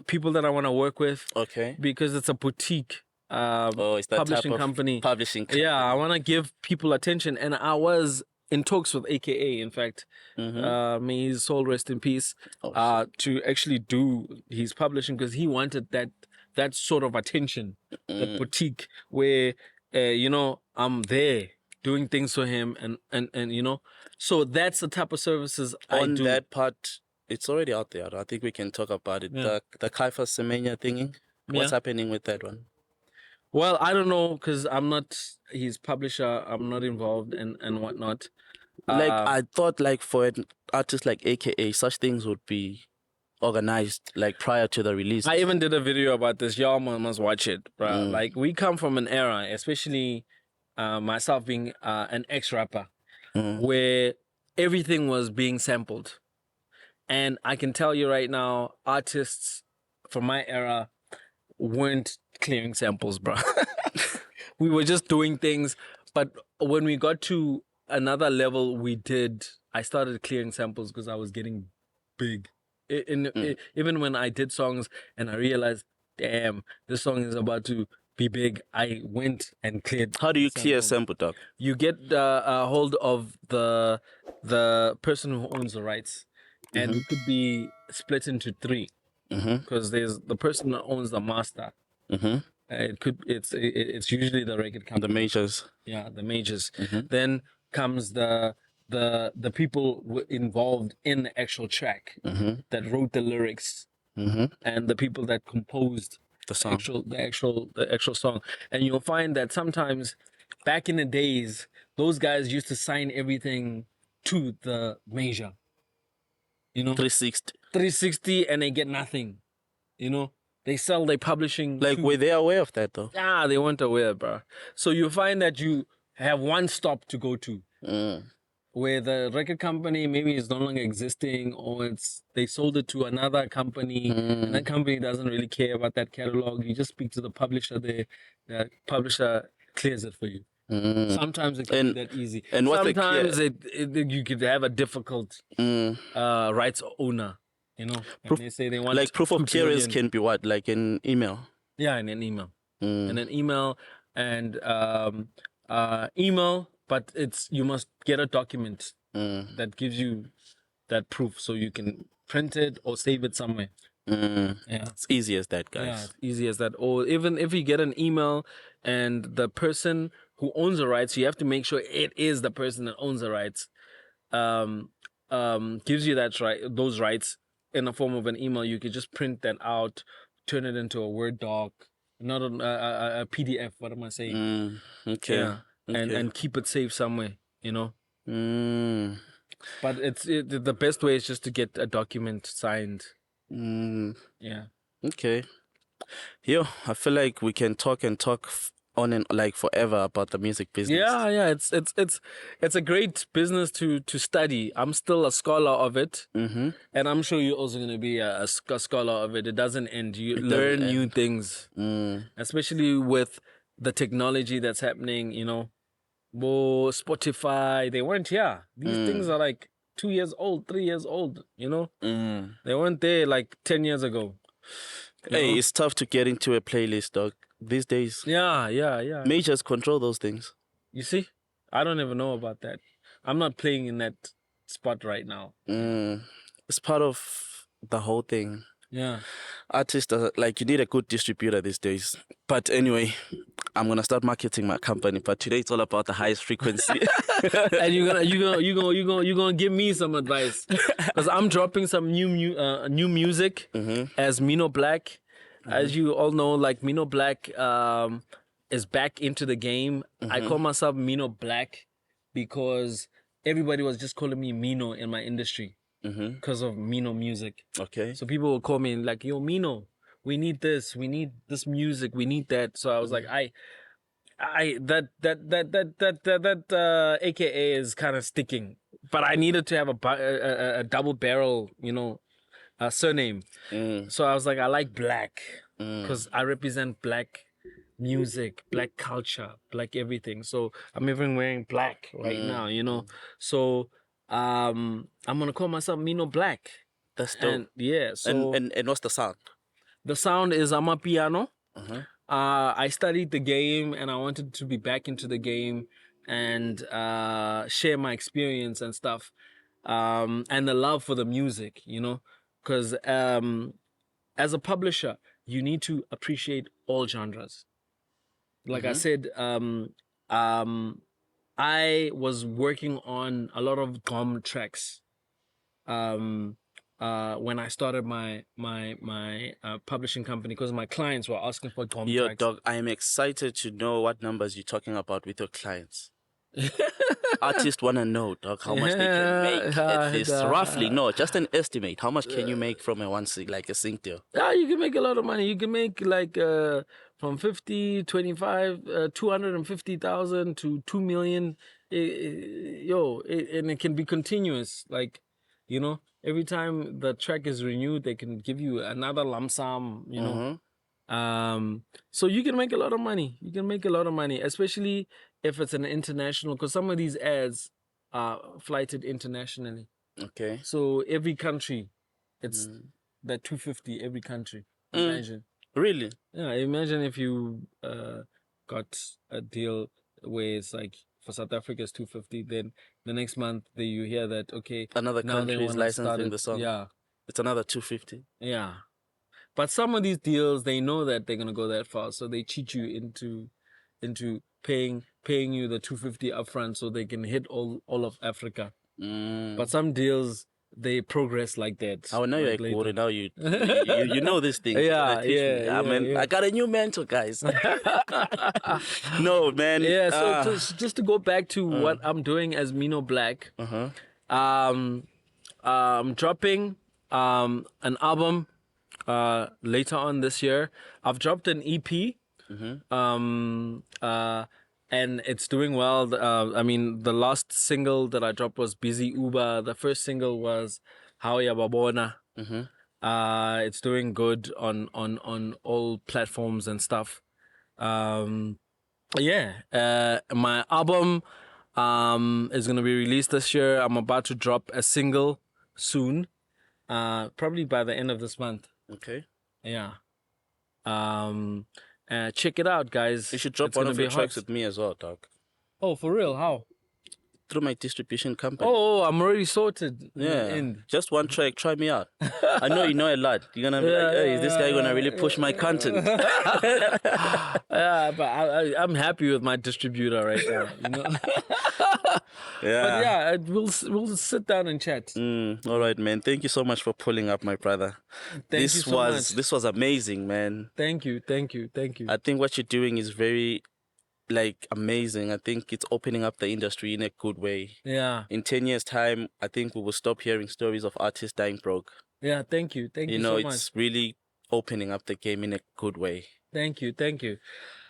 people that I want to work with. Okay. Because it's a boutique it's that publishing type of company. Publishing company. Yeah, I want to give people attention, and I was in talks with AKA. In fact, may his soul rest in peace. To actually do his publishing because he wanted that sort of attention, that boutique where I'm there doing things for him and you know, so that's the type of services I do. On that part, it's already out there. I think we can talk about it. Yeah. The Kaifa Semenya thingy. What's happening with that one? Well, I don't know because I'm not his publisher. I'm not involved and whatnot. I thought for an artist like AKA, such things would be organized prior to the release. I even did a video about this. Y'all must watch it, bro. We come from an era, especially myself being an ex-rapper, where everything was being sampled. And I can tell you right now, artists from my era weren't clearing samples, bro. We were just doing things. But when we got to another level, I started clearing samples because I was getting big. Even when I did songs and I realized, damn, this song is about to be big, I went and cleared. How do you clear a sample, dog? You get a hold of the person who owns the rights, and it could be split into three because there's the person that owns the master. It's usually the record company. The majors. Yeah, the majors. Then comes the people involved in the actual track that wrote the lyrics and the people that composed the song, the actual song. And you'll find that sometimes back in the days, those guys used to sign everything to the major. 360 and they get nothing. They sell their publishing. Were they aware of that though? Yeah, they weren't aware, bro. So you find that you have one stop to go to. Where the record company maybe is no longer existing, or they sold it to another company, and that company doesn't really care about that catalog. You just speak to the publisher there. The publisher clears it for you. Sometimes it can be that easy. And sometimes you could have a difficult rights owner. And they say they want proof of clearance can be what, an email? Yeah, in an email. And an email and email. But you must get a document that gives you that proof so you can print it or save it somewhere. Yeah. It's easy as that, guys. Yeah, it's easy as that. Or even if you get an email and the person who owns the rights, you have to make sure it is the person that owns the rights, gives you those rights in the form of an email. You could just print that out turn it into a Word doc, not a PDF. What am I saying? Okay. Yeah, Okay. and keep it safe somewhere, you know. Mm. But the best way is just to get a document signed. Yeah. Okay. Yo, I feel like we can talk and talk on and like forever about the music business. Yeah. It's a great business to study. I'm still a scholar of it, and I'm sure you're also gonna be a scholar of it. It doesn't end. You learn new things, especially with the technology that's happening. You know, Spotify. They weren't here. These things are like 2 years old, 3 years old. You know, they weren't there like 10 years ago. Hey, it's tough to get into a playlist, dog. These days, Yeah. majors control those things. You see, I don't even know about that. I'm not playing in that spot right now. It's part of the whole thing. Yeah. Artists are like, you need a good distributor these days. But anyway, I'm gonna start marketing my company. But today it's all about the highest frequency. And you're gonna give me some advice, because I'm dropping some new music as Mino Black. As you all know, like Mino Black is back into the game. I call myself Mino Black because everybody was just calling me Mino in my industry because of Mino music. Okay. So people will call me like, yo, Mino, we need this music, we need that. So I was like, that AKA is kind of sticking, but I needed to have a double barrel, surname. So I was like, I like Black because I represent Black music, Black culture, Black everything. So I'm even wearing black right now, So I'm gonna call myself Mino Black. That's dope. And yeah, so and what's the sound? the sound is I'm a piano. I studied the game and I wanted to be back into the game and share my experience and stuff, and the love for the music, because as a publisher, you need to appreciate all genres. Like I said, I was working on a lot of gom tracks when I started my publishing company, because my clients were asking for gom Yo, tracks. dog, I am excited to know what numbers you're talking about with your clients. Artists want to know, dog, how much they can make at this. Roughly, no, just an estimate. How much can you make from a sync deal? Yeah, you can make a lot of money. You can make like from 50, 25, 250,000 to 2 million. And it can be continuous. Like, every time the track is renewed, they can give you another lump sum, So you can make a lot of money. You can make a lot of money, especially if it's an international, because some of these ads are flighted internationally. Okay. So every country, it's that 250 every country. Imagine. Really? Yeah, imagine if you got a deal where it's like for South Africa it's 250, then the next month you hear that, okay, Another now they country is wanna start licensing it. the song. Yeah. It's another 250. Yeah. But some of these deals, they know that they're gonna go that far, so they cheat you into paying you the 250 upfront so they can hit all of Africa. But some deals, they progress like that. Oh, now like you're later. cool. Now you know this thing. Yeah, I got a new mentor, guys. No, man. Yeah, so just to go back to what I'm doing as Mino Black, I'm dropping an album later on this year. I've dropped an EP, and it's doing well. I mean, the last single that I dropped was Busy Uber. The first single was How Ya Babona. It's doing good on all platforms and stuff. My album is gonna be released this year. I'm about to drop a single soon, probably by the end of this month. Okay. Yeah. Check it out, guys. You should drop It's one gonna of your be tracks hot. with me as well, dog. Oh, for real? How? through my distribution company. Oh, I'm already sorted. Yeah, just one track. Try me out. I know you know a lot. You're gonna be like, hey, is this guy gonna really push my content? Yeah, but I'm happy with my distributor right now. You know. Yeah. But yeah, we'll sit down and chat. All right, man. Thank you so much for pulling up, my brother. Thank you so much. This was amazing, man. Thank you. I think what you're doing is very amazing. I think it's opening up the industry in a good way. Yeah. In 10 years' time, I think we will stop hearing stories of artists dying broke. Yeah, thank you. Thank you so much. It's really opening up the game in a good way. Thank you.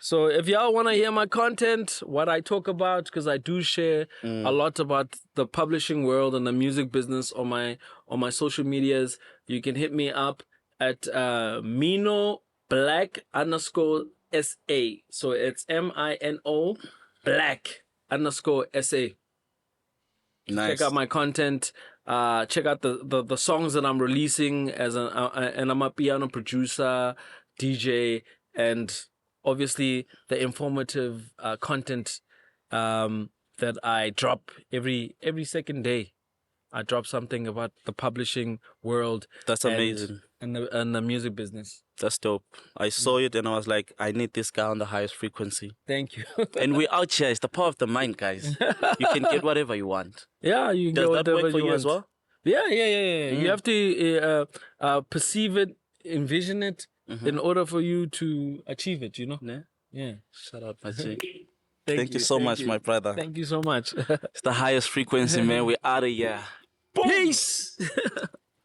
So if y'all want to hear my content, what I talk about, because I do share a lot about the publishing world and the music business on my social medias, you can hit me up at minoblack_SA. So it's MINO black_SA. Nice. Check out my content. Check out the songs that I'm releasing and I'm a piano producer, DJ, and obviously the informative content that I drop every second day. I drop something about the publishing world. That's amazing. And the music business. That's dope. I saw it and I was like, I need this guy on the highest frequency. Thank you. And we're out here. It's the power of the mind, guys. You can get whatever you want. Yeah, you can Does get that whatever work for you want. as well? Yeah. You have to perceive it, envision it, in order for you to achieve it, you know? Yeah. Shout out, my G. Thank you so much, my brother. Thank you so much. It's the highest frequency, man. We're out of here. Peace.